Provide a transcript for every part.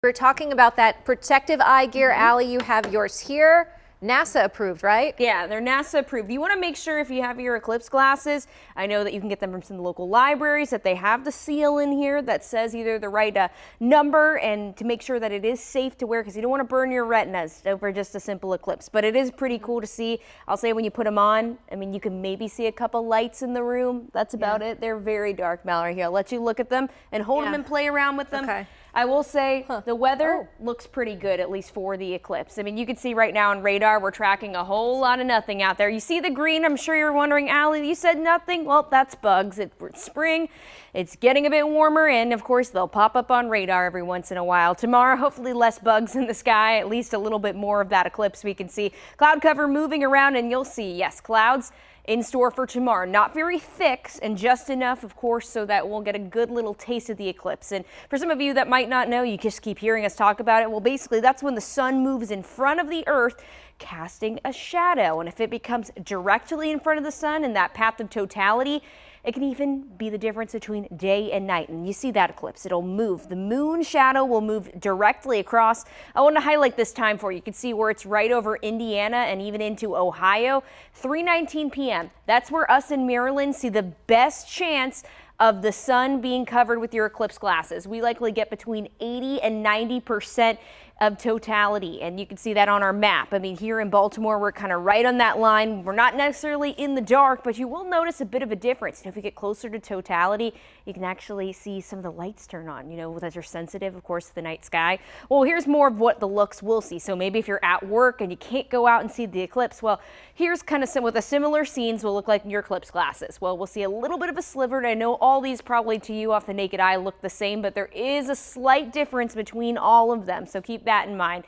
We're talking about that protective eye gear. Allie, you have yours here. NASA approved, right? Yeah, they're NASA approved. You want to make sure if you have your eclipse glasses, I know that you can get them from some local libraries, that they have the seal in here that says either the right number, and to make sure that it is safe to wear, because you don't want to burn your retinas over just a simple eclipse. But it is pretty cool to see. I'll say when you put them on, I mean, you can maybe see a couple lights in the room. That's about it. They're very dark, Mallory. Here, I'll let you look at them and hold them and play around with them. Okay. I will say the weather looks pretty good, at least for the eclipse. I mean, you can see right now on radar, we're tracking a whole lot of nothing out there. You see the green? I'm sure you're wondering, Allie, you said nothing? Well, that's bugs. It's spring. It's getting a bit warmer, and of course, they'll pop up on radar every once in a while. Tomorrow, hopefully less bugs in the sky, at least a little bit more of that eclipse we can see. Cloud cover moving around, and you'll see, yes, clouds in store for tomorrow. Not very thick, and just enough, of course, so that we'll get a good little taste of the eclipse. And for some of you that might not know, you just keep hearing us talk about it. Well, basically, that's when the sun moves in front of the Earth, casting a shadow. And if it becomes directly in front of the sun in that path of totality, it can even be the difference between day and night. And you see that eclipse, it'll move. The moon shadow will move directly across. I want to highlight this time for you. You can see where it's right over Indiana and even into Ohio. 3:19 p.m. That's where us in Maryland see the best chance of the sun being covered with your eclipse glasses. We likely get between 80 and 90% of totality, and you can see that on our map. I mean, here in Baltimore, we're kind of right on that line. We're not necessarily in the dark, but you will notice a bit of a difference. If we get closer to totality, you can actually see some of the lights turn on, you know, as you're sensitive, of course, to the night sky. Well, here's more of what the looks we'll see. So maybe if you're at work and you can't go out and see the eclipse, well, here's kind of what the similar scenes will look like in your eclipse glasses. Well, we'll see a little bit of a sliver. I know all these probably to you off the naked eye look the same, but there is a slight difference between all of them. So keep that in mind.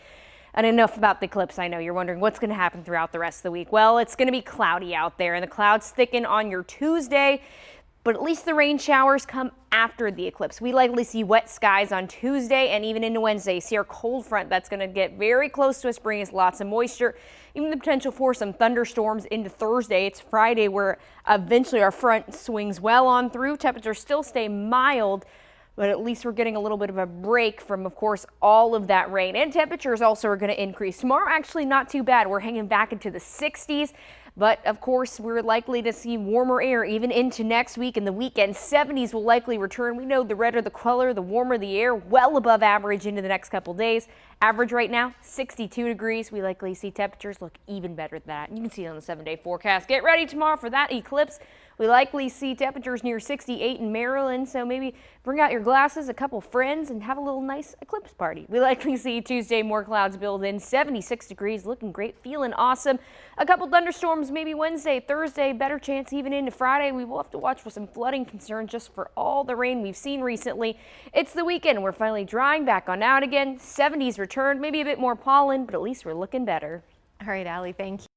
And enough about the eclipse. I know you're wondering what's going to happen throughout the rest of the week. Well, it's going to be cloudy out there, and the clouds thicken on your Tuesday, but at least the rain showers come after the eclipse. We likely see wet skies on Tuesday and even into Wednesday. See our cold front that's going to get very close to us, bringing us lots of moisture. Even the potential for some thunderstorms into Thursday. It's Friday where eventually our front swings well on through. Temperatures still stay mild, but at least we're getting a little bit of a break from, of course, all of that rain. And temperatures also are going to increase. Tomorrow, actually not too bad. We're hanging back into the 60s. But of course, we're likely to see warmer air even into next week and the weekend. 70s will likely return. We know the redder the color, the warmer the air, well above average into the next couple days. Average right now, 62 degrees. We likely see temperatures look even better than that. You can see it on the 7-day forecast. Get ready tomorrow for that eclipse. We likely see temperatures near 68 in Maryland, so maybe bring out your glasses, a couple friends, and have a little nice eclipse party. We likely see Tuesday more clouds build in, 76 degrees, looking great, feeling awesome. A couple thunderstorms maybe Wednesday, Thursday, better chance even into Friday. We will have to watch for some flooding concerns just for all the rain we've seen recently. It's the weekend. We're finally drying back on out again. 70s returned, maybe a bit more pollen, but at least we're looking better. All right, Allie, thank you.